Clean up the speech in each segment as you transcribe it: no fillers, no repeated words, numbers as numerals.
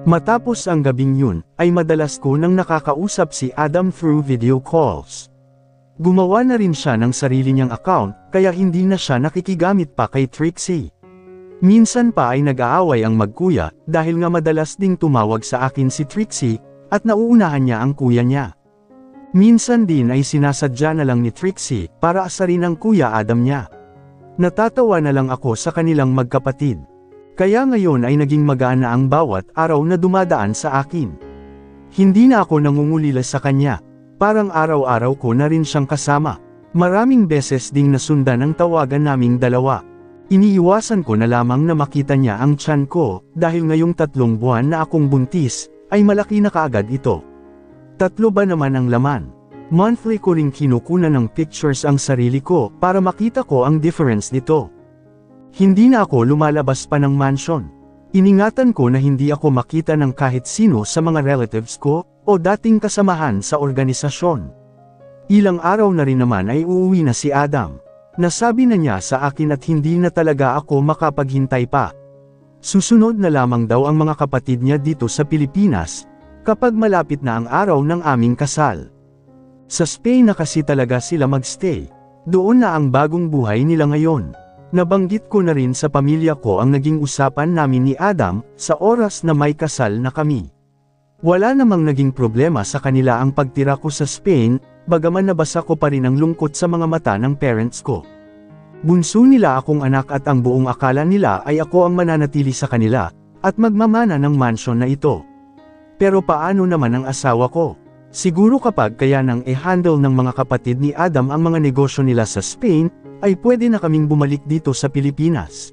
Matapos ang gabing yun, ay madalas ko nang nakakausap si Adam through video calls. Gumawa na rin siya ng sarili niyang account, kaya hindi na siya nakikigamit pa kay Trixie. Minsan pa ay nag-aaway ang magkuya, dahil nga madalas ding tumawag sa akin si Trixie, at nauunahan niya ang kuya niya. Minsan din ay sinasadya na lang ni Trixie, para asarin ang kuya Adam niya. Natatawa na lang ako sa kanilang magkapatid. Kaya ngayon ay naging magaan na ang bawat araw na dumadaan sa akin. Hindi na ako nangungulila sa kanya. Parang araw-araw ko na rin siyang kasama. Maraming beses ding nasundan ang tawagan naming dalawa. Iniiwasan ko na lamang na makita niya ang tiyan ko, dahil ngayong 3 buwan na akong buntis, ay malaki na kaagad ito. 3 ba naman ang laman? Monthly ko ring kinukunan ng pictures ang sarili ko, para makita ko ang difference nito. Hindi na ako lumalabas pa ng mansion. Iningatan ko na hindi ako makita ng kahit sino sa mga relatives ko, o dating kasamahan sa organisasyon. Ilang araw na rin naman ay uuwi na si Adam. Nasabi na niya sa akin at hindi na talaga ako makapaghintay pa. Susunod na lamang daw ang mga kapatid niya dito sa Pilipinas, kapag malapit na ang araw ng aming kasal. Sa Spain na kasi talaga sila magstay. Doon na ang bagong buhay nila ngayon. Nabanggit ko na rin sa pamilya ko ang naging usapan namin ni Adam, sa oras na may kasal na kami. Wala namang naging problema sa kanila ang pagtira ko sa Spain, bagaman nabasa ko pa rin ang lungkot sa mga mata ng parents ko. Bunso nila akong anak at ang buong akala nila ay ako ang mananatili sa kanila, at magmamana ng mansion na ito. Pero paano naman ang asawa ko? Siguro kapag kaya nang i-handle ng mga kapatid ni Adam ang mga negosyo nila sa Spain, ay pwede na kaming bumalik dito sa Pilipinas.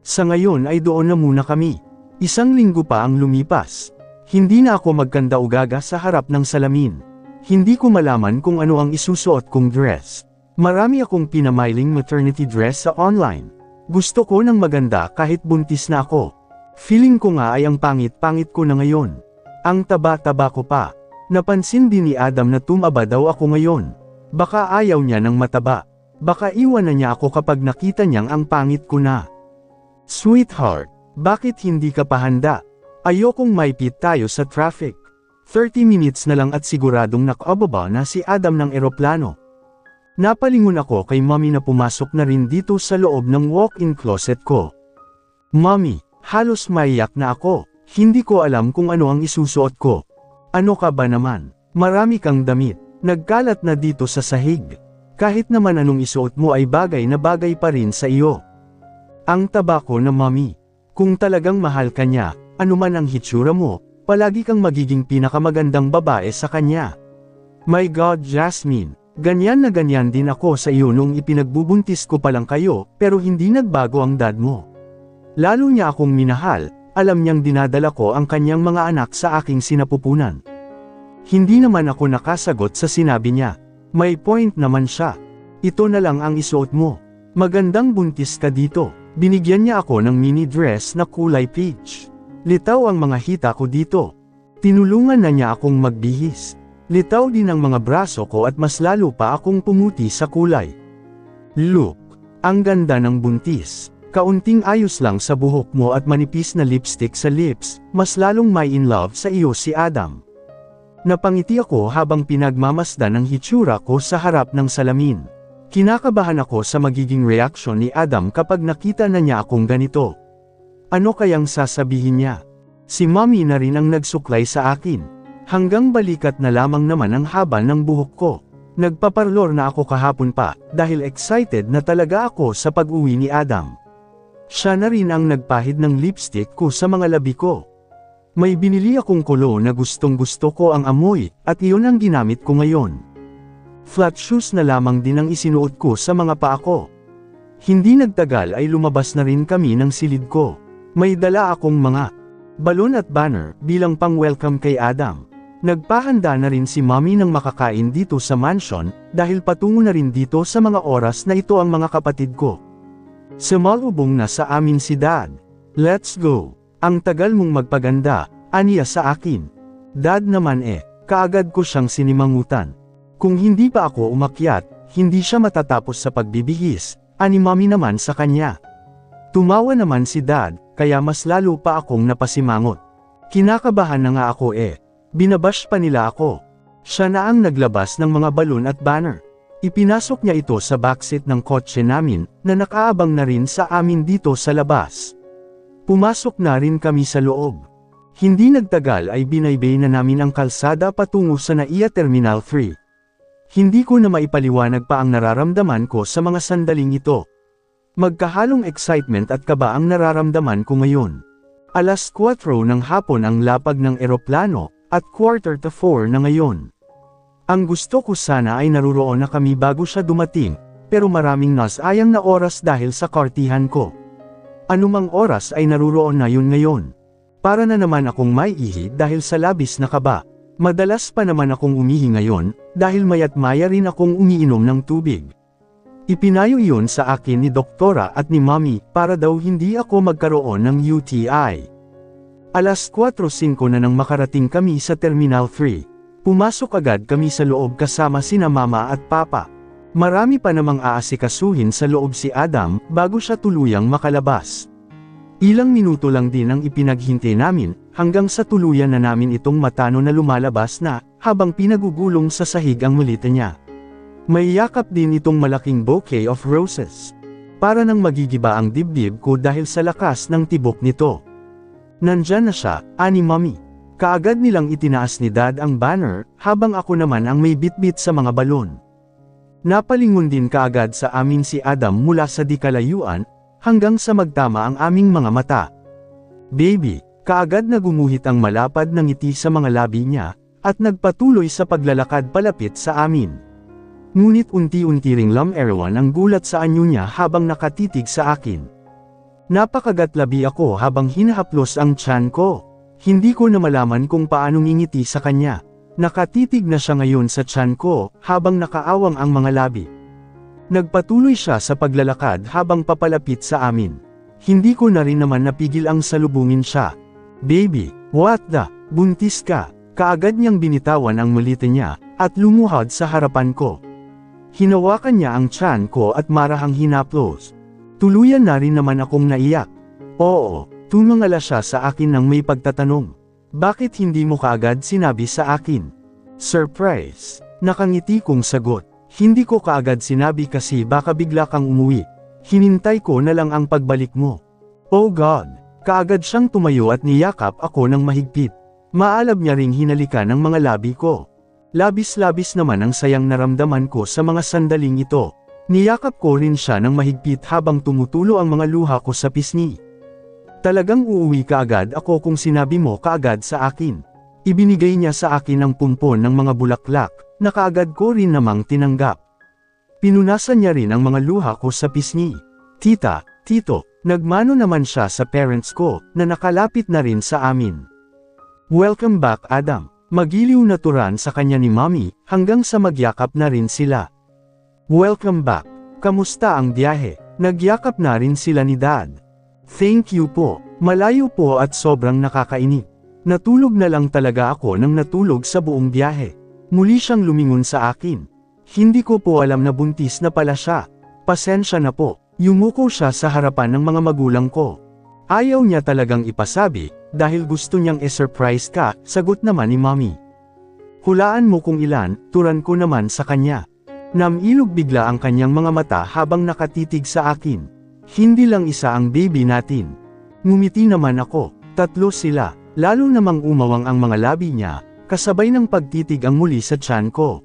Sa ngayon ay doon na muna kami. 1 linggo pa ang lumipas. Hindi na ako magkanda-ugaga sa harap ng salamin. Hindi ko malaman kung ano ang isusuot kong dress. Marami akong pinamailing maternity dress sa online. Gusto ko ng maganda kahit buntis na ako. Feeling ko nga ay ang pangit-pangit ko na ngayon. Ang taba-taba ko pa. Napansin din ni Adam na tumaba daw ako ngayon. Baka ayaw niya ng mataba. Baka iwan na niya ako kapag nakita niyang ang pangit ko na. Sweetheart, bakit hindi ka pa handa? Ayokong maipit tayo sa traffic. 30 minutes na lang at siguradong nakababa na si Adam ng eroplano. Napalingon ako kay Mommy na pumasok na rin dito sa loob ng walk-in closet ko. Mommy, halos maiyak na ako. Hindi ko alam kung ano ang isusuot ko. Ano ka ba naman? Marami kang damit. Nagkalat na dito sa sahig. Kahit naman anong isuot mo ay bagay na bagay pa rin sa iyo. Ang taba ko na Mommy. Kung talagang mahal ka niya, ano man ang hitsura mo, palagi kang magiging pinakamagandang babae sa kanya. My God, Jasmine, ganyan na ganyan din ako sa iyo nung ipinagbubuntis ko pa lang kayo, pero hindi nagbago ang dad mo. Lalo niya akong minahal, alam niyang dinadala ko ang kanyang mga anak sa aking sinapupunan. Hindi naman ako nakasagot sa sinabi niya. May point naman siya. Ito na lang ang isuot mo. Magandang buntis ka dito. Binigyan niya ako ng mini dress na kulay peach. Litaw ang mga hita ko dito. Tinulungan na niya akong magbihis. Litaw din ang mga braso ko at mas lalo pa akong pumuti sa kulay. Look, ang ganda ng buntis. Kaunting ayos lang sa buhok mo at manipis na lipstick sa lips, mas lalong may in love sa iyo si Adam. Napangiti ako habang pinagmamasdan ang hitsura ko sa harap ng salamin. Kinakabahan ako sa magiging reaksyon ni Adam kapag nakita na niya akong ganito. Ano kayang sasabihin niya? Si Mommy na rin ang nagsuklay sa akin. Hanggang balikat na lamang naman ang haba ng buhok ko. Nagpaparlor na ako kahapon pa, dahil excited na talaga ako sa pag-uwi ni Adam. Siya na rin ang nagpahid ng lipstick ko sa mga labi ko. May binili akong kulo na gustong-gusto ko ang amoy, at iyon ang ginamit ko ngayon. Flat shoes na lamang din ang isinuot ko sa mga paa ko. Hindi nagtagal ay lumabas na rin kami ng silid ko. May dala akong mga balon at banner bilang pang-welcome kay Adam. Nagpahanda na rin si Mommy ng makakain dito sa mansion, dahil patungo na rin dito sa mga oras na ito ang mga kapatid ko. Sumalubong na sa amin si Dad. Let's go. Ang tagal mong magpaganda, aniya sa akin. Dad naman kaagad ko siyang sinimangutan. Kung hindi pa ako umakyat, hindi siya matatapos sa pagbibihis, ani Mommy naman sa kanya. Tumawa naman si Dad, kaya mas lalo pa akong napasimangot. Kinakabahan na nga ako Binabash pa nila ako. Siya na ang naglabas ng mga balon at banner. Ipinasok niya ito sa backseat ng kotse namin, na nakaabang na rin sa amin dito sa labas. Pumasok na rin kami sa loob. Hindi nagtagal ay binaybay na namin ang kalsada patungo sa NAIA Terminal 3. Hindi ko na maipaliwanag pa ang nararamdaman ko sa mga sandaling ito. Magkahalong excitement at kaba ang nararamdaman ko ngayon. Alas 4 ng hapon ang lapag ng eroplano, at 3:45 na ngayon. Ang gusto ko sana ay naruroon na kami bago siya dumating, pero maraming nasayang na oras dahil sa kartihan ko. Anumang oras ay naruroon na yun ngayon. Para na naman akong maiihi dahil sa labis na kaba. Madalas pa naman akong umihi ngayon, dahil maya't maya rin akong umiinom ng tubig. Ipinayo iyon sa akin ni Doktora at ni Mommy, para daw hindi ako magkaroon ng UTI. Alas 4:05 na nang makarating kami sa Terminal 3. Pumasok agad kami sa loob kasama sina Mama at Papa. Marami pa namang aasikasuhin sa loob si Adam, bago siya tuluyang makalabas. Ilang minuto lang din ang ipinaghintay namin, hanggang sa tuluyan na namin itong matano na lumalabas na, habang pinagugulong sa sahig ang mulita niya. May yakap din itong malaking bouquet of roses. Para nang magigiba ang dibdib ko dahil sa lakas ng tibok nito. Nandyan na siya, ani Mommy. Kaagad nilang itinaas ni Dad ang banner, habang ako naman ang may bitbit sa mga balon. Napalingon din kaagad sa amin si Adam mula sa di kalayuan, hanggang sa magtama ang aming mga mata. Baby, kaagad na gumuhit ang malapad na ngiti sa mga labi niya, at nagpatuloy sa paglalakad palapit sa amin. Ngunit unti-unti ring lumerawan ang gulat sa anyo niya habang nakatitig sa akin. Napakagatlabi ako habang hinahaplos ang tiyan ko. Hindi ko na malaman kung paano ngingiti sa kanya. Nakatitig na siya ngayon sa tiyan ko, habang nakaawang ang mga labi. Nagpatuloy siya sa paglalakad habang papalapit sa amin. Hindi ko na rin naman napigil ang salubungin siya. Baby, what the, buntis ka? Kaagad niyang binitawan ang mulita niya, at lumuhod sa harapan ko. Hinawakan niya ang tiyan ko at marahang hinaplos. Tuluyan na rin naman akong naiyak. Oo, tumangala siya sa akin nang may pagtatanong. Bakit hindi mo kaagad sinabi sa akin? Surprise! Nakangiti kong sagot. Hindi ko kaagad sinabi kasi baka bigla kang umuwi. Hinintay ko na lang ang pagbalik mo. Oh God! Kaagad siyang tumayo at niyakap ako ng mahigpit. Maalab niya ring hinalikan ang mga labi ko. Labis-labis naman ang sayang naramdaman ko sa mga sandaling ito. Niyakap ko rin siya ng mahigpit habang tumutulo ang mga luha ko sa pisngi. Talagang uuwi kaagad ako kung sinabi mo kaagad sa akin. Ibinigay niya sa akin ang pumpon ng mga bulaklak, na kaagad ko rin namang tinanggap. Pinunasan niya rin ang mga luha ko sa pisngi. Tita, tito, nagmano naman siya sa parents ko, na nakalapit na rin sa amin. Welcome back Adam. Magiliw na turan sa kanya ni Mommy, hanggang sa magyakap na rin sila. Welcome back. Kamusta ang biyahe? Nagyakap na rin sila ni Dad. Thank you po. Malayo po at sobrang nakakainip. Natulog na lang talaga ako nang natulog sa buong biyahe. Muli siyang lumingon sa akin. Hindi ko po alam na buntis na pala siya. Pasensya na po. Yumuko siya sa harapan ng mga magulang ko. Ayaw niya talagang ipasabi, dahil gusto niyang e-surprise ka, sagot naman ni Mommy. Hulaan mo kung ilan, turan ko naman sa kanya. Namilog bigla ang kanyang mga mata habang nakatitig sa akin. Hindi lang isa ang baby natin. Ngumiti naman ako, 3 sila, lalo namang umawang ang mga labi niya, kasabay ng pagtitig ang muli sa tiyan ko.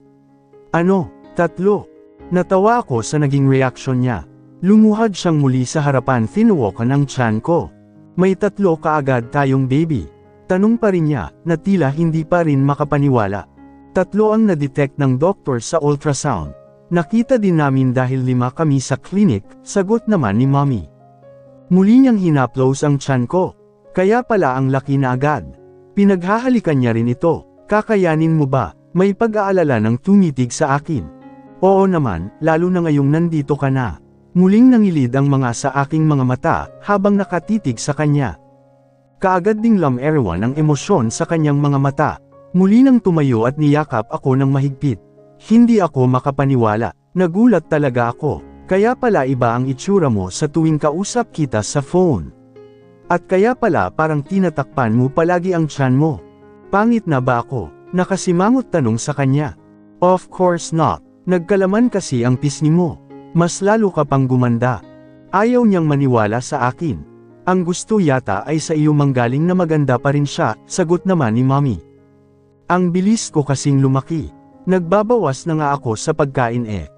Ano, 3? Natawa ako sa naging reaksyon niya. Lumuhad siyang muli sa harapan, tinuwakan ang tiyan ko. May 3 kaagad tayong baby. Tanong pa rin niya, na tila hindi pa rin makapaniwala. 3 ang na-detect ng doktor sa ultrasound. Nakita din namin dahil 5 kami sa clinic, sagot naman ni Mommy. Muli niyang hinaplos ang tiyan ko. Kaya pala ang laki na agad. Pinaghahalikan niya rin ito. Kakayanin mo ba? May pag-aalala ng tumitig sa akin. Oo naman, lalo na ngayong nandito ka na. Muling nangilid ang mga sa aking mga mata, habang nakatitig sa kanya. Kaagad ding lumerawan ang emosyon sa kanyang mga mata. Muli nang tumayo at niyakap ako ng mahigpit. Hindi ako makapaniwala. Nagulat talaga ako. Kaya pala iba ang itsura mo sa tuwing kausap kita sa phone. At kaya pala parang tinatakpan mo palagi ang tiyan mo. Pangit na ba ako? Nakasimangot tanong sa kanya. Of course not. Nagkalaman kasi ang pisngi mo. Mas lalo ka pang gumanda. Ayaw niyang maniwala sa akin. Ang gusto yata ay sa iyo manggaling na maganda pa rin siya, sagot naman ni Mommy. Ang bilis ko kasing lumaki. Nagbabawas na nga ako sa pagkain eh.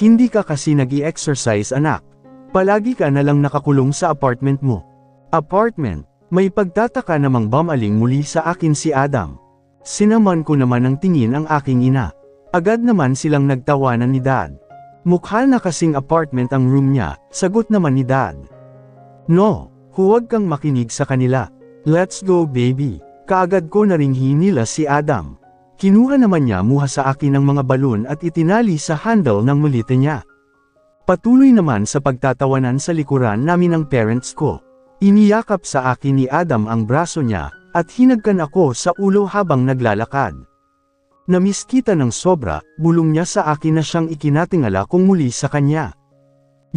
Hindi ka kasi nag-i-exercise anak. Palagi ka na lang nakakulong sa apartment mo. Apartment? May pagtataka namang bumaling muli sa akin si Adam. Sinaman ko naman ang tingin ang aking ina. Agad naman silang nagtawanan ni Dad. Mukha na kasing apartment ang room niya, sagot naman ni Dad. No, huwag kang makinig sa kanila. Let's go baby. Kaagad ko na ring hinila si Adam. Kinuha naman niya muha sa akin ang mga balon at itinali sa handle ng mulite niya. Patuloy naman sa pagtatawanan sa likuran namin ng parents ko. Iniyakap sa akin ni Adam ang braso niya, at hinagkan ako sa ulo habang naglalakad. Namiss kita ng sobra, bulong niya sa akin na siyang ikinatingala kong muli sa kanya.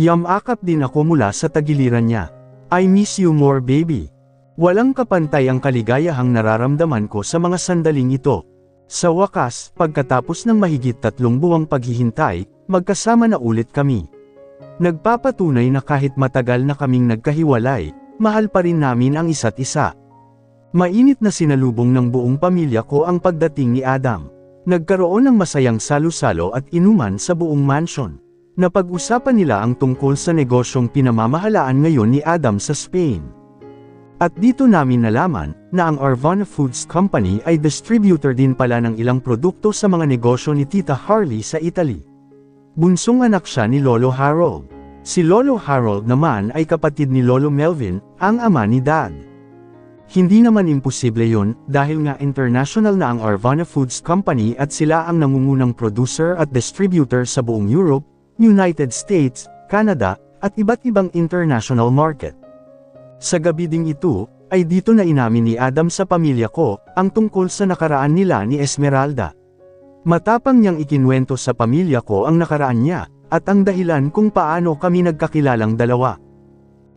Yamakap din ako mula sa tagiliran niya. I miss you more baby. Walang kapantay ang kaligayahang nararamdaman ko sa mga sandaling ito. Sa wakas, pagkatapos ng mahigit 3 buwang paghihintay, magkasama na ulit kami. Nagpapatunay na kahit matagal na kaming nagkahiwalay, mahal pa rin namin ang isa't isa. Mainit na sinalubong ng buong pamilya ko ang pagdating ni Adam. Nagkaroon ng masayang salo-salo at inuman sa buong mansion. Napag-usapan nila ang tungkol sa negosyong pinamamahalaan ngayon ni Adam sa Spain. At dito namin nalaman na ang Arvana Foods Company ay distributor din pala ng ilang produkto sa mga negosyo ni Tita Harley sa Italy. Bunsong anak siya ni Lolo Harold. Si Lolo Harold naman ay kapatid ni Lolo Melvin, ang ama ni Dad. Hindi naman imposible yun, dahil nga international na ang Arvana Foods Company at sila ang nangungunang producer at distributor sa buong Europe, United States, Canada, at iba't ibang international market. Sa gabi ding ito, ay dito na inamin ni Adam sa pamilya ko, ang tungkol sa nakaraan nila ni Esmeralda. Matapang niyang ikinwento sa pamilya ko ang nakaraan niya, at ang dahilan kung paano kami nagkakilalang dalawa.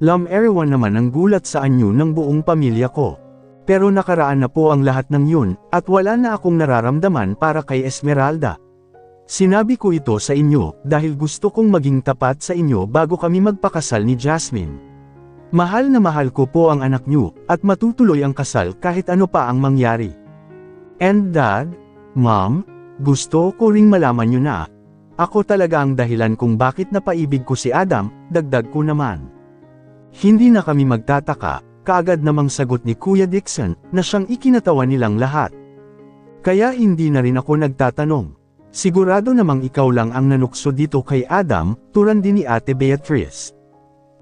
Everyone naman ang gulat sa anyo ng buong pamilya ko. Pero nakaraan na po ang lahat ng yun, at wala na akong nararamdaman para kay Esmeralda. Sinabi ko ito sa inyo, dahil gusto kong maging tapat sa inyo bago kami magpakasal ni Jasmine. Mahal na mahal ko po ang anak niyo, at matutuloy ang kasal kahit ano pa ang mangyari. And Dad, Mom, gusto ko ring malaman niyo na, ako talaga ang dahilan kung bakit napaibig ko si Adam, dagdag ko naman. Hindi na kami magtataka, kaagad namang sagot ni Kuya Dixon, na siyang ikinatawa nilang lahat. Kaya hindi na rin ako nagtatanong. Sigurado namang ikaw lang ang nanukso dito kay Adam, tulad din ni Ate Beatrice.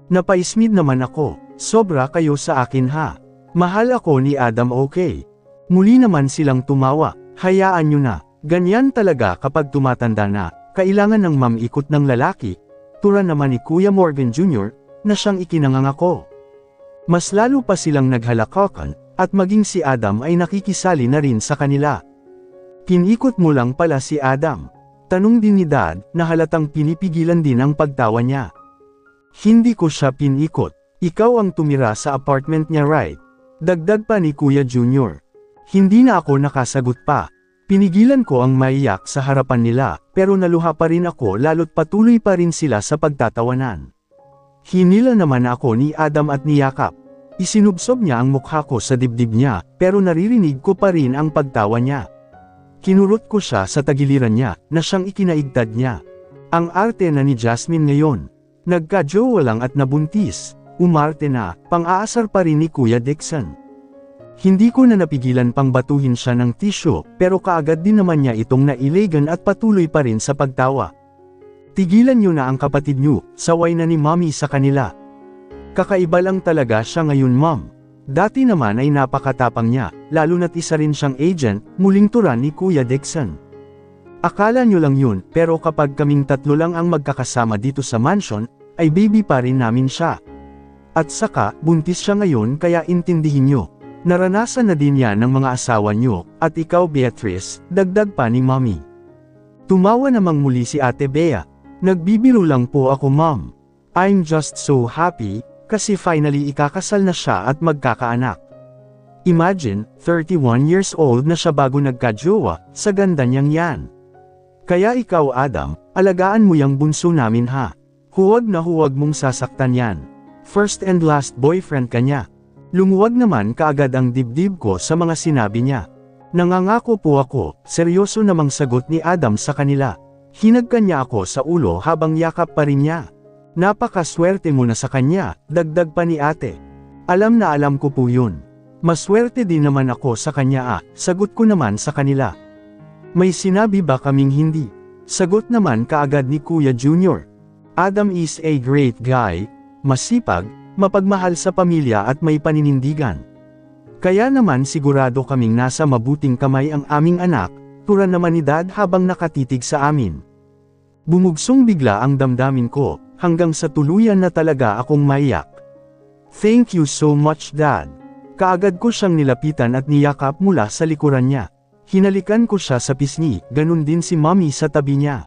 Napaismid naman ako, sobra kayo sa akin ha. Mahal ako ni Adam okay. Muli naman silang tumawa, hayaan nyo na, ganyan talaga kapag tumatanda na, kailangan ng mamikot ng lalaki, tulad naman ni Kuya Morgan Jr., na siyang ikinangangako. Mas lalo pa silang naghalakokan, at maging si Adam ay nakikisali na rin sa kanila. Pinikot mo lang pala si Adam. Tanong din ni Dad, na halatang pinipigilan din ang pagtawa niya. Hindi ko siya pinikot, ikaw ang tumira sa apartment niya right? Dagdag pa ni Kuya Junior. Hindi na ako nakasagot pa. Pinigilan ko ang maiyak sa harapan nila, pero naluha pa rin ako lalo't patuloy pa rin sila sa pagtatawanan. Hinila naman ako ni Adam at niyakap. Isinubsob niya ang mukha ko sa dibdib niya, pero naririnig ko pa rin ang pagtawa niya. Kinurot ko siya sa tagiliran niya, na siyang ikinaigtad niya. Ang arte na ni Jasmine ngayon. Nagka-jowa lang at nabuntis, umarte na, pang-aasar pa rin ni Kuya Dixon. Hindi ko na napigilan pang batuhin siya ng tissue, pero kaagad din naman niya itong nailegan at patuloy pa rin sa pagtawa. Tigilan niyo na ang kapatid niyo, saway na ni Mommy sa kanila. Kakaiba lang talaga siya ngayon Mom. Dati naman ay napakatapang niya, lalo na't isa rin siyang agent, muling turan ni Kuya Dixon. Akala niyo lang yun, pero kapag kaming tatlo lang ang magkakasama dito sa mansion, ay baby pa rin namin siya. At saka, buntis siya ngayon kaya intindihin niyo. Naranasan na din yan ng mga asawa niyo, at ikaw Beatrice, dagdag pa ni Mommy. Tumawa namang muli si Ate Bea. Nagbibiro lang po ako Mom. I'm just so happy, kasi finally ikakasal na siya at magkakaanak. Imagine, 31 years old na siya bago nagka-jowa, sa ganda niyang yan. Kaya ikaw Adam, alagaan mo yang bunso namin ha. Huwag na huwag mong sasaktan yan. First and last boyfriend ka niya. Lumuwag naman kaagad ang dibdib ko sa mga sinabi niya. Nangangako po ako, seryoso namang sagot ni Adam sa kanila. Hinagka niya ako sa ulo habang yakap pa rin niya. Napakaswerte mo na sa kanya, dagdag pa ni ate. Alam na alam ko po yun. Maswerte din naman ako sa kanya sagot ko naman sa kanila. May sinabi ba kaming hindi? Sagot naman kaagad ni Kuya Junior. Adam is a great guy, masipag, mapagmahal sa pamilya at may paninindigan. Kaya naman sigurado kaming nasa mabuting kamay ang aming anak, turan naman ni Dad habang nakatitig sa amin. Bumugsong bigla ang damdamin ko, hanggang sa tuluyan na talaga akong maiyak. Thank you so much Dad. Kaagad ko siyang nilapitan at niyakap mula sa likuran niya. Hinalikan ko siya sa pisngi, ganun din si Mommy sa tabi niya.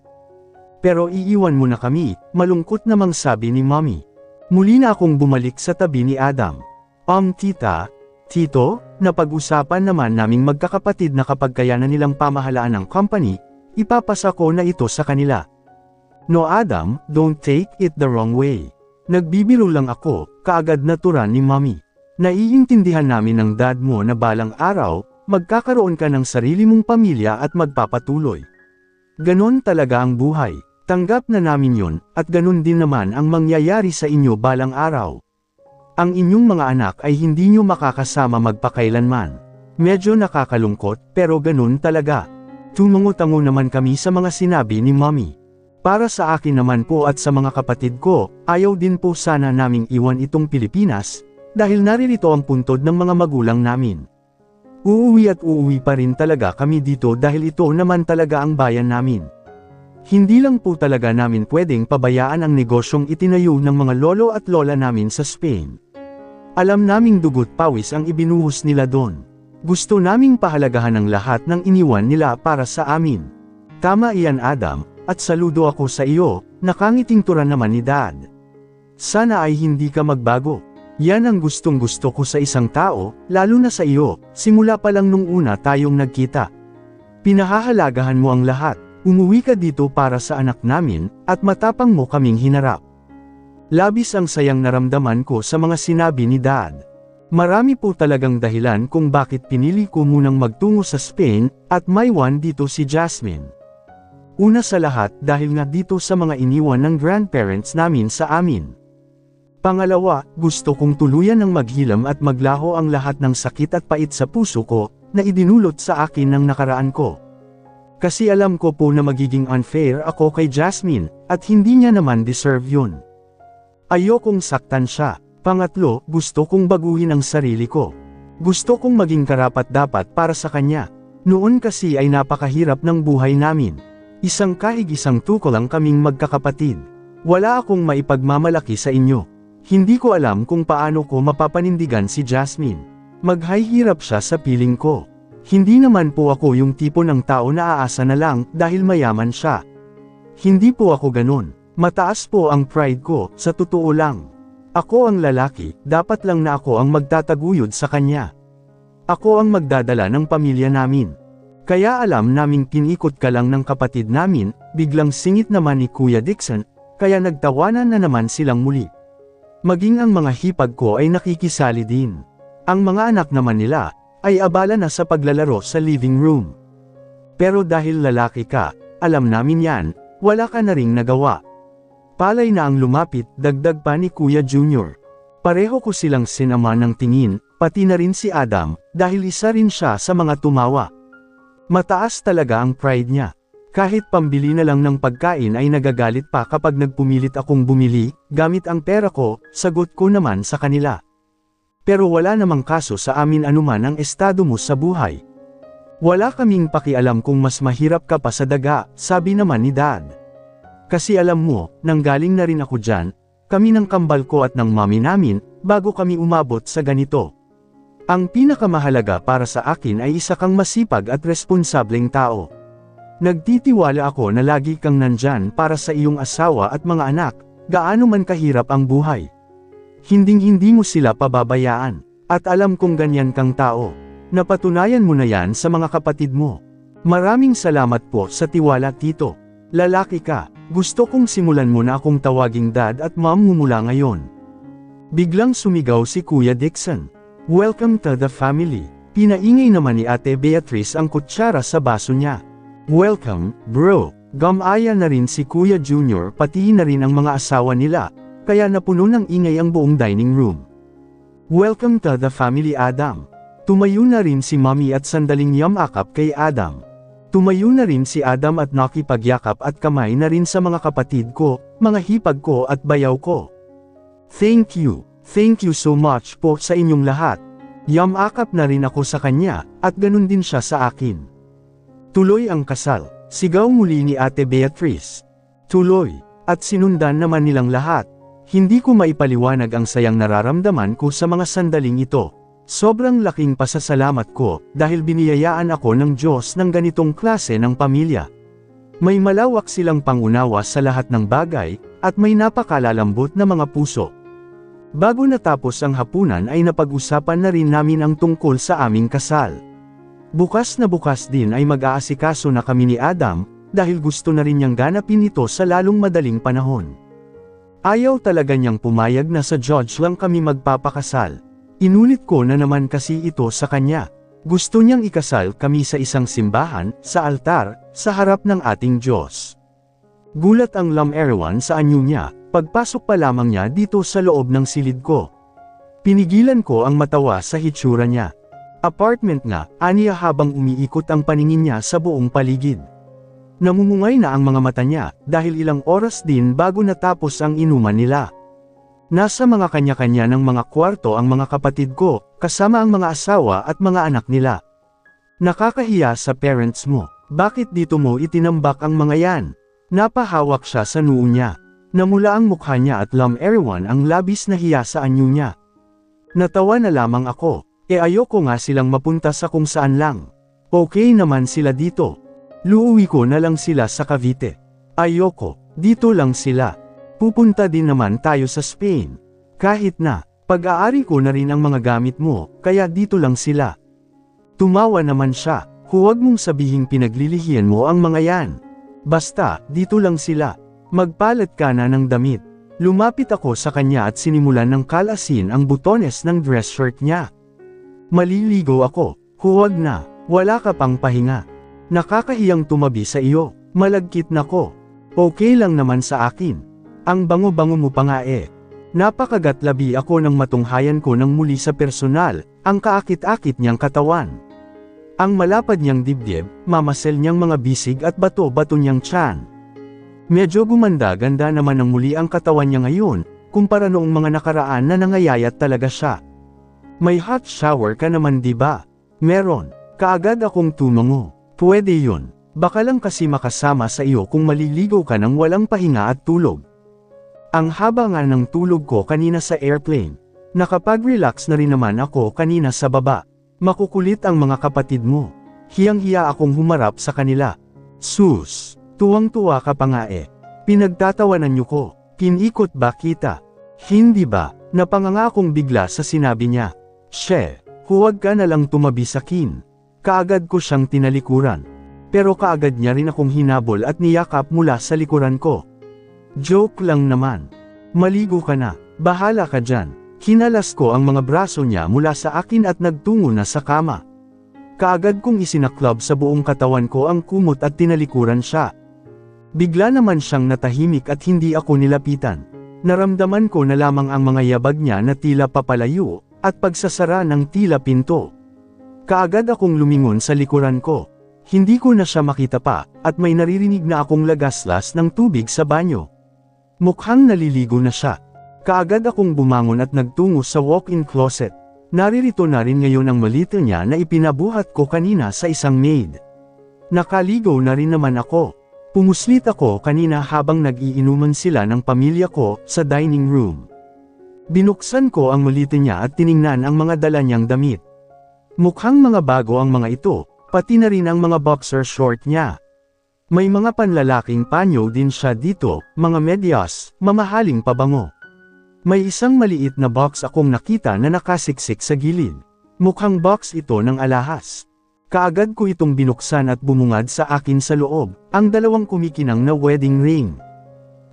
Pero iiwan mo na kami, malungkot namang sabi ni Mommy. Muli na akong bumalik sa tabi ni Adam. Tita, Tito, napag-usapan naman naming magkakapatid na kapag kaya na nilang pamahalaan ng company, ipapasa ko na ito sa kanila. No Adam, don't take it the wrong way. Nagbibiro lang ako, kaagad naturan ni Mommy. Naiintindihan namin ng dad mo na balang araw, magkakaroon ka ng sarili mong pamilya at magpapatuloy. Ganon talaga ang buhay. Tanggap na namin yun, at ganon din naman ang mangyayari sa inyo balang araw. Ang inyong mga anak ay hindi nyo makakasama magpakailanman. Medyo nakakalungkot, pero ganon talaga. Tumungo-tango naman kami sa mga sinabi ni Mommy. Para sa akin naman po at sa mga kapatid ko, ayaw din po sana naming iwan itong Pilipinas, dahil naririto ang puntod ng mga magulang namin. Uuwi at uuwi pa rin talaga kami dito dahil ito naman talaga ang bayan namin. Hindi lang po talaga namin pwedeng pabayaan ang negosyong itinayo ng mga lolo at lola namin sa Spain. Alam naming dugot pawis ang ibinuhos nila doon. Gusto naming pahalagahan ang lahat ng iniwan nila para sa amin. Tama iyan Adam, at saludo ako sa iyo, nakangiting turan naman ni Dad. Sana ay hindi ka magbago. Yan ang gustong gusto ko sa isang tao, lalo na sa iyo, simula pa lang nung una tayong nagkita. Pinahahalagahan mo ang lahat, umuwi ka dito para sa anak namin, at matapang mo kaming hinarap. Labis ang sayang naramdaman ko sa mga sinabi ni Dad. Marami po talagang dahilan kung bakit pinili ko munang magtungo sa Spain, at may one dito si Jasmine. Una sa lahat dahil nga dito sa mga iniwan ng grandparents namin sa amin. Pangalawa, gusto kong tuluyan ng maghilam at maglaho ang lahat ng sakit at pait sa puso ko, na idinulot sa akin ng nakaraan ko. Kasi alam ko po na magiging unfair ako kay Jasmine, at hindi niya naman deserve yun. Ayokong saktan siya. Pangatlo, gusto kong baguhin ang sarili ko. Gusto kong maging karapat-dapat para sa kanya. Noon kasi ay napakahirap ng buhay namin. Isang kahig isang tuko lang kaming magkakapatid. Wala akong maipagmamalaki sa inyo. Hindi ko alam kung paano ko mapapanindigan si Jasmine. Maghihirap siya sa piling ko. Hindi naman po ako yung tipo ng tao na aasa na lang dahil mayaman siya. Hindi po ako ganun. Mataas po ang pride ko, sa totoo lang. Ako ang lalaki, dapat lang na ako ang magtataguyod sa kanya. Ako ang magdadala ng pamilya namin. Kaya alam naming pinikot ka lang ng kapatid namin, biglang singit naman ni Kuya Dixon, kaya nagtawanan na naman silang muli. Maging ang mga hipag ko ay nakikisali din. Ang mga anak naman nila, ay abala na sa paglalaro sa living room. Pero dahil lalaki ka, alam namin yan, wala ka na ring nagawa. Palay na ang lumapit, dagdag pa ni Kuya Junior. Pareho ko silang sinama ng tingin, pati na rin si Adam, dahil isa rin siya sa mga tumawa. Mataas talaga ang pride niya. Kahit pambili na lang ng pagkain ay nagagalit pa kapag nagpumilit akong bumili, gamit ang pera ko, sagot ko naman sa kanila. Pero wala namang kaso sa amin anuman ang estado mo sa buhay. Wala kaming pakialam kung mas mahirap ka pa sa daga, sabi naman ni Dad. Kasi alam mo, nanggaling na rin ako dyan, kami ng kambal ko at ng mami namin, bago kami umabot sa ganito. Ang pinakamahalaga para sa akin ay isa kang masipag at responsableng tao. Nagtitiwala ako na lagi kang nandyan para sa iyong asawa at mga anak, gaano man kahirap ang buhay. Hinding-hindi mo sila pababayaan. At alam kong ganyan kang tao. Napatunayan mo na yan sa mga kapatid mo. Maraming salamat po sa tiwala, tito. Lalaki ka, gusto kong simulan mo na akong tawaging dad at mom mo mula ngayon. Biglang sumigaw si Kuya Dixon. Welcome to the family. Pinaingay naman ni Ate Beatrice ang kutsara sa baso niya. Welcome, bro. Gamaya na rin si Kuya Junior pati na rin ang mga asawa nila, kaya napuno ng ingay ang buong dining room. Welcome to the family, Adam. Tumayo na rin si Mommy at sandaling yamakap kay Adam. Tumayo na rin si Adam at nakipagyakap at kamay na rin sa mga kapatid ko, mga hipag ko at bayaw ko. Thank you so much po sa inyong lahat. Yamakap na rin ako sa kanya, at ganun din siya sa akin. Tuloy ang kasal, sigaw muli ni Ate Beatrice. Tuloy, at sinundan naman nilang lahat. Hindi ko maipaliwanag ang sayang nararamdaman ko sa mga sandaling ito. Sobrang laking pasasalamat ko, dahil biniyayaan ako ng Diyos ng ganitong klase ng pamilya. May malawak silang pangunawa sa lahat ng bagay, at may napakalalambot na mga puso. Bago natapos ang hapunan ay napag-usapan na rin namin ang tungkol sa aming kasal. Bukas na bukas din ay mag-aasikaso na kami ni Adam, dahil gusto na rin niyang ganapin ito sa lalong madaling panahon. Ayaw talaga niyang pumayag na sa judge lang kami magpapakasal. Inulit ko na naman kasi ito sa kanya. Gusto niyang ikasal kami sa isang simbahan, sa altar, sa harap ng ating Diyos. Gulat ang Lam-Erawan sa anyo niya, pagpasok pa lamang niya dito sa loob ng silid ko. Pinigilan ko ang matawa sa hitsura niya. Apartment nga, aniya habang umiikot ang paningin niya sa buong paligid. Namumungay na ang mga mata niya, dahil ilang oras din bago natapos ang inuman nila. Nasa mga kanya-kanya ng mga kwarto ang mga kapatid ko, kasama ang mga asawa at mga anak nila. Nakakahiya sa parents mo, bakit dito mo itinambak ang mga yan? Napahawak siya sa noo niya. Namula ang mukha niya at Lam-Erawan ang labis na hiya sa anyo niya. Natawa na lamang ako, ayoko nga silang mapunta sa kung saan lang. Okay naman sila dito. Luuwi ko na lang sila sa Cavite. Ayoko, dito lang sila. Pupunta din naman tayo sa Spain. Kahit na, pag-aari ko na rin ang mga gamit mo, kaya dito lang sila. Tumawa naman siya, huwag mong sabihing pinaglilihian mo ang mga yan. Basta, dito lang sila. Magpalit ka na ng damit. Lumapit ako sa kanya at sinimulan ng kalasin ang butones ng dress shirt niya. Maliligo ako, huwag na, wala ka pang pahinga. Nakakahiyang tumabi sa iyo, malagkit na ko. Okay lang naman sa akin. Ang bango-bango mo pa nga eh. Napakagatlabi ako nang matunghayan ko ng muli sa personal, ang kaakit-akit niyang katawan. Ang malapad niyang dibdib, mamasel niyang mga bisig at bato-bato niyang tiyan. Medyo gumanda-ganda naman ng muli ang katawan niya ngayon, kumpara noong mga nakaraan na nangayayat talaga siya. May hot shower ka naman diba? Meron. Kaagad akong tumango. Pwede yun. Baka lang kasi makasama sa iyo kung maliligo ka ng walang pahinga at tulog. Ang haba nga ng tulog ko kanina sa airplane. Nakapag-relax na rin naman ako kanina sa baba. Makukulit ang mga kapatid mo. Hiyang-hiya akong humarap sa kanila. Sus, tuwang-tuwa ka pa nga eh. Pinagtatawanan niyo ko. Kinikot ba kita? Hindi ba? Napanganga akong bigla sa sinabi niya. She, huwag ka na lang tumabi sa kin. Kaagad ko siyang tinalikuran. Pero kaagad niya rin akong hinabol at niyakap mula sa likuran ko. Joke lang naman. Maligo ka na, bahala ka dyan. Hinalas ko ang mga braso niya mula sa akin at nagtungo na sa kama. Kaagad kong isinaklab sa buong katawan ko ang kumot at tinalikuran siya. Bigla naman siyang natahimik at hindi ako nilapitan. Naramdaman ko na lamang ang mga yabag niya na tila papalayo, at pagsasara ng tila pinto. Kaagad akong lumingon sa likuran ko. Hindi ko na siya makita pa, at may naririnig na akong lagaslas ng tubig sa banyo. Mukhang naliligo na siya. Kaagad akong bumangon at nagtungo sa walk-in closet. Naririto na rin ngayon ang malito niya na ipinabuhat ko kanina sa isang maid. Nakaligo na rin naman ako. Pumuslit ako kanina habang nag-iinuman sila ng pamilya ko sa dining room. Binuksan ko ang malito niya at tiningnan ang mga dala niyang damit. Mukhang mga bago ang mga ito, pati na rin ang mga boxer short niya. May mga panlalaking panyo din siya dito, mga medyas, mamahaling pabango. May isang maliit na box akong nakita na nakasiksik sa gilid. Mukhang box ito ng alahas. Kaagad ko itong binuksan at bumungad sa akin sa loob, ang dalawang kumikinang na wedding ring.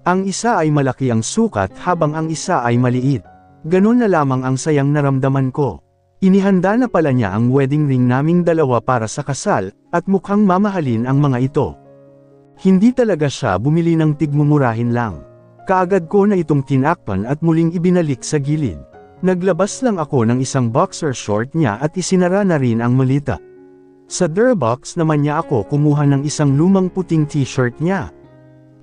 Ang isa ay malaki ang sukat habang ang isa ay maliit. Ganun na lamang ang sayang naramdaman ko. Inihanda na pala niya ang wedding ring naming dalawa para sa kasal, at mukhang mamahalin ang mga ito. Hindi talaga siya bumili ng tigmumurahin lang. Kaagad ko na itong tinakpan at muling ibinalik sa gilid. Naglabas lang ako ng isang boxer short niya at isinara na rin ang malita. Sa box naman niya ako kumuha ng isang lumang puting t-shirt niya.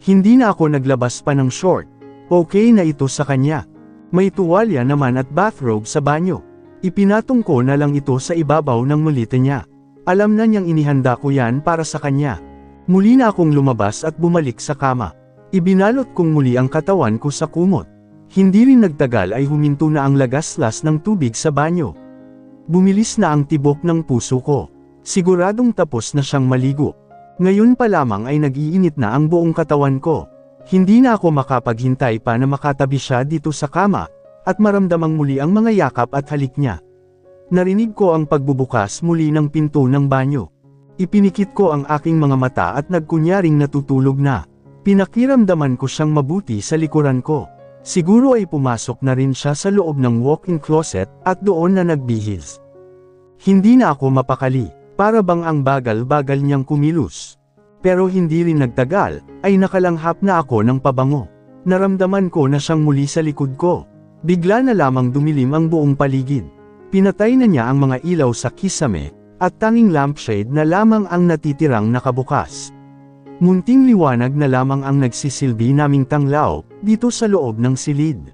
Hindi na ako naglabas pa ng short. Okay na ito sa kanya. May tuwalya naman at bathrobe sa banyo. Ipinatong ko na lang ito sa ibabaw ng malita niya. Alam na niyang inihanda ko yan para sa kanya. Muli na akong lumabas at bumalik sa kama. Ibinalot kong muli ang katawan ko sa kumot. Hindi rin nagtagal ay huminto na ang lagaslas ng tubig sa banyo. Bumilis na ang tibok ng puso ko. Siguradong tapos na siyang maligo. Ngayon pa lamang ay nag-iinit na ang buong katawan ko. Hindi na ako makapaghintay pa na makatabi siya dito sa kama, at maramdamang muli ang mga yakap at halik niya. Narinig ko ang pagbubukas muli ng pinto ng banyo. Ipinikit ko ang aking mga mata at nagkunyaring natutulog na. Pinakiramdaman ko siyang mabuti sa likuran ko. Siguro ay pumasok na rin siya sa loob ng walk-in closet at doon na nagbihis. Hindi na ako mapakali. Para bang ang bagal-bagal niyang kumilos. Pero hindi rin nagtagal, ay nakalanghap na ako ng pabango. Naramdaman ko na siyang muli sa likod ko. Bigla na lamang dumilim ang buong paligid. Pinatay na niya ang mga ilaw sa kisame, at tanging lampshade na lamang ang natitirang nakabukas. Munting liwanag na lamang ang nagsisilbi naming tanglaw, dito sa loob ng silid.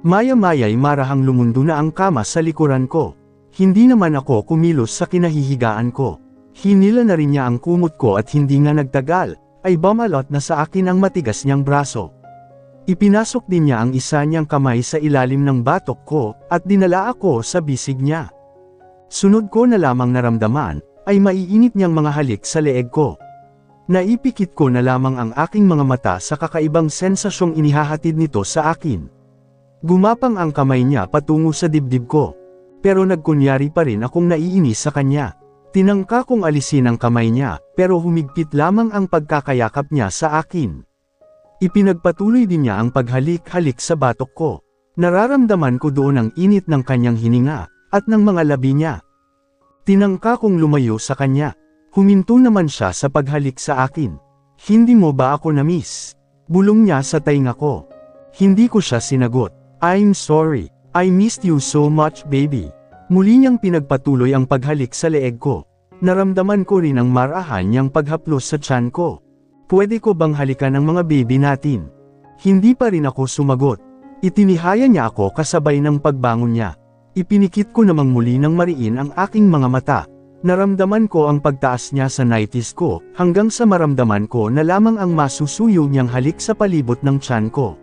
Maya-maya'y marahang lumundo na ang kama sa likuran ko. Hindi naman ako kumilos sa kinahihigaan ko. Hinila na rin niya ang kumot ko at hindi nga nagtagal, ay bumalot na sa akin ang matigas niyang braso. Ipinasok din niya ang isa niyang kamay sa ilalim ng batok ko, at dinala ako sa bisig niya. Sunod ko na lamang naramdaman, ay maiinit niyang mga halik sa leeg ko. Naipikit ko na lamang ang aking mga mata sa kakaibang sensasyong inihahatid nito sa akin. Gumapang ang kamay niya patungo sa dibdib ko. Pero nagkunyari pa rin akong naiinis sa kanya. Tinangka kong alisin ang kamay niya, pero humigpit lamang ang pagkakayakap niya sa akin. Ipinagpatuloy din niya ang paghalik-halik sa batok ko. Nararamdaman ko doon ang init ng kanyang hininga, at ng mga labi niya. Tinangka kong lumayo sa kanya. Huminto naman siya sa paghalik sa akin. Hindi mo ba ako na-miss? Bulong niya sa tainga ko. Hindi ko siya sinagot. I'm sorry. I missed you so much baby. Muli niyang pinagpatuloy ang paghalik sa leeg ko. Naramdaman ko rin ang marahan niyang paghaplos sa tiyan ko. Pwede ko bang halikan ang mga baby natin? Hindi pa rin ako sumagot. Itinihaya niya ako kasabay ng pagbangon niya. Ipinikit ko namang muli ng mariin ang aking mga mata. Naramdaman ko ang pagtaas niya sa nighties ko, hanggang sa maramdaman ko na lamang ang masusuyo niyang halik sa palibot ng tiyan ko.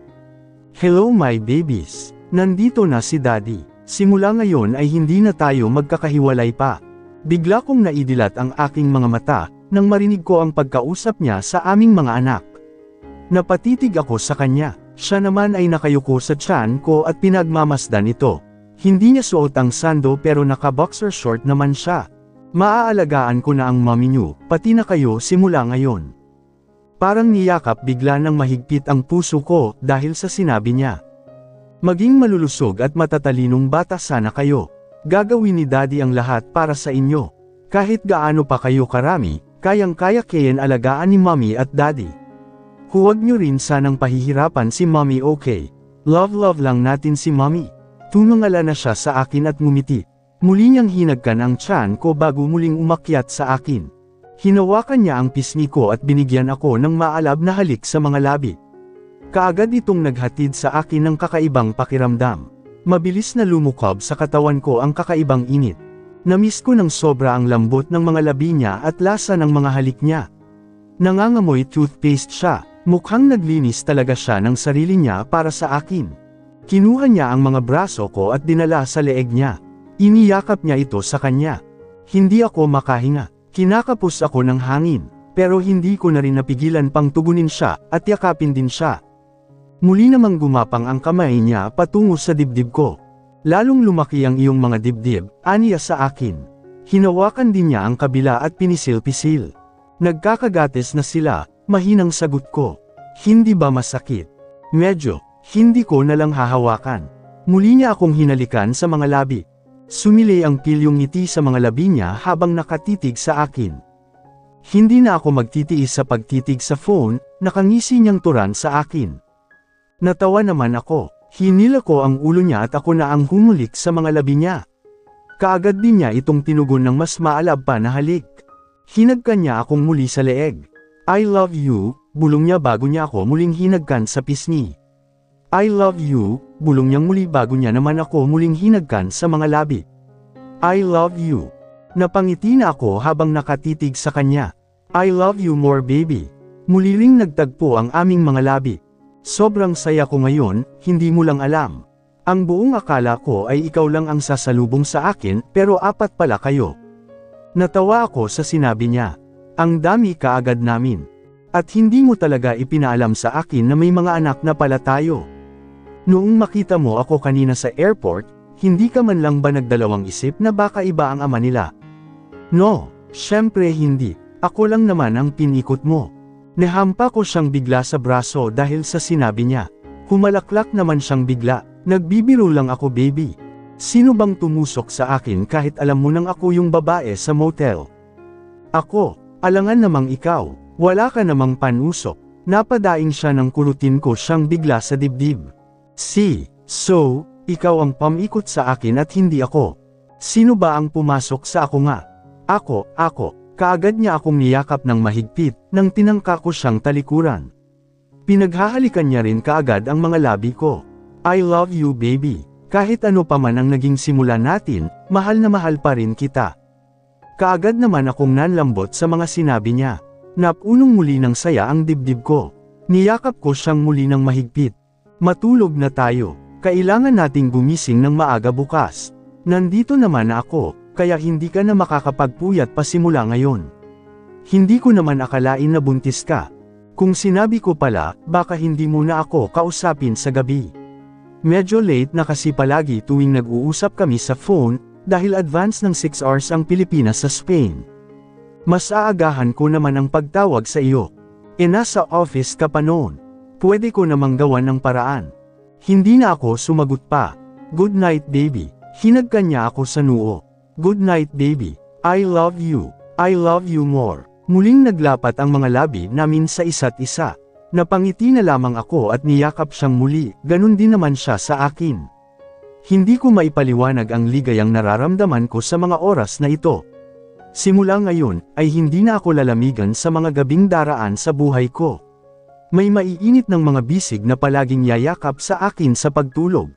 Hello my babies. Nandito na si Daddy. Simula ngayon ay hindi na tayo magkakahiwalay pa. Bigla kong naidilat ang aking mga mata, nang marinig ko ang pagkausap niya sa aming mga anak. Napatitig ako sa kanya. Siya naman ay nakayuko sa tiyan ko at pinagmamasdan ito. Hindi niya suot ang sando pero naka-boxer short naman siya. Maaalagaan ko na ang mommy niyo, pati na kayo simula ngayon. Parang niyakap bigla ng mahigpit ang puso ko dahil sa sinabi niya. Maging malulusog at matatalinong bata sana kayo. Gagawin ni Daddy ang lahat para sa inyo. Kahit gaano pa kayo karami, kayang-kaya kayan alagaan ni Mommy at Daddy. Huwag nyo rin sanang pahihirapan si Mommy okay. Love lang natin si Mommy. Tumangala na siya sa akin at ngumiti. Muli niyang hinagkan ang tiyan ko bago muling umakyat sa akin. Hinawakan niya ang pisngi ko at binigyan ako ng maalab na halik sa mga labi. Kaagad itong naghatid sa akin ng kakaibang pakiramdam. Mabilis na lumukob sa katawan ko ang kakaibang init. Namiss ko ng sobra ang lambot ng mga labi niya at lasa ng mga halik niya. Nangangamoy toothpaste siya, mukhang naglinis talaga siya ng sarili niya para sa akin. Kinuha niya ang mga braso ko at dinala sa leeg niya. Iniyakap niya ito sa kanya. Hindi ako makahinga. Kinakapos ako ng hangin, pero hindi ko na rin napigilan pang tugunin siya at yakapin din siya. Muli namang gumapang ang kamay niya patungo sa dibdib ko. Lalong lumaki ang iyong mga dibdib, aniya sa akin. Hinawakan din niya ang kabila at pinisil-pisil. Nagkakagates na sila, mahinang sagot ko. Hindi ba masakit? Medyo, hindi ko nalang hahawakan. Muli niya akong hinalikan sa mga labi. Sumilay ang pilyong ngiti sa mga labi niya habang nakatitig sa akin. Hindi na ako magtitiis sa pagtitig sa phone, nakangisi niyang turan sa akin. Natawa naman ako, hinila ko ang ulo niya at ako na ang humulik sa mga labi niya. Kaagad din niya itong tinugon ng mas maalab pa na halik. Hinagkan niya akong muli sa leeg. I love you, bulong niya bago niya ako muling hinagkan sa pisngi. I love you, bulong niyang muli bago niya naman ako muling hinagkan sa mga labi. I love you. Napangiti na ako habang nakatitig sa kanya. I love you more baby. Muliling nagtagpo ang aming mga labi. Sobrang saya ko ngayon, hindi mo lang alam. Ang buong akala ko ay ikaw lang ang sasalubong sa akin pero apat pala kayo. Natawa ako sa sinabi niya. Ang dami kaagad namin. At hindi mo talaga ipinaalam sa akin na may mga anak na pala tayo. Noong makita mo ako kanina sa airport, hindi ka man lang ba nagdalawang isip na baka iba ang ama nila? No, syempre hindi. Ako lang naman ang pinikot mo. Nahampa ko siyang bigla sa braso dahil sa sinabi niya. Humalaklak naman siyang bigla, nagbibiro lang ako baby. Sino bang tumusok sa akin kahit alam mo nang ako yung babae sa motel? Ako, alangan namang ikaw, wala ka namang panusok. Napadaing siya ng kurutin ko siyang bigla sa dibdib. So, ikaw ang pamikot sa akin at hindi ako. Sino ba ang pumasok sa ako nga? Ako. Kaagad niya akong niyakap ng mahigpit, nang tinangka ko siyang talikuran. Pinaghahalikan niya rin kaagad ang mga labi ko. I love you baby. Kahit ano pa man ang naging simula natin, mahal na mahal pa rin kita. Kaagad naman akong nanlambot sa mga sinabi niya. Napunong muli ng saya ang dibdib ko. Niyakap ko siyang muli ng mahigpit. Matulog na tayo. Kailangan nating gumising ng maaga bukas. Nandito naman ako. Kaya hindi ka na makakapagpuyat pa simula ngayon. Hindi ko naman akalain na buntis ka. Kung sinabi ko pala, baka hindi mo na ako kausapin sa gabi. Medyo late na kasi palagi tuwing nag-uusap kami sa phone, dahil advance ng 6 hours ang Pilipinas sa Spain. Mas aagahan ko naman ang pagtawag sa iyo. Nasa office ka pa noon. Pwede ko namang gawan ng paraan. Hindi na ako sumagot pa. Good night baby. Hinagkan niya ako sa noo. Good night baby, I love you more. Muling naglapat ang mga labi namin sa isa't isa. Napangiti na lamang ako at niyakap siyang muli, ganun din naman siya sa akin. Hindi ko maipaliwanag ang ligayang nararamdaman ko sa mga oras na ito. Simula ngayon, ay hindi na ako lalamigan sa mga gabing daraan sa buhay ko. May maiinit ng mga bisig na palaging yayakap sa akin sa pagtulog.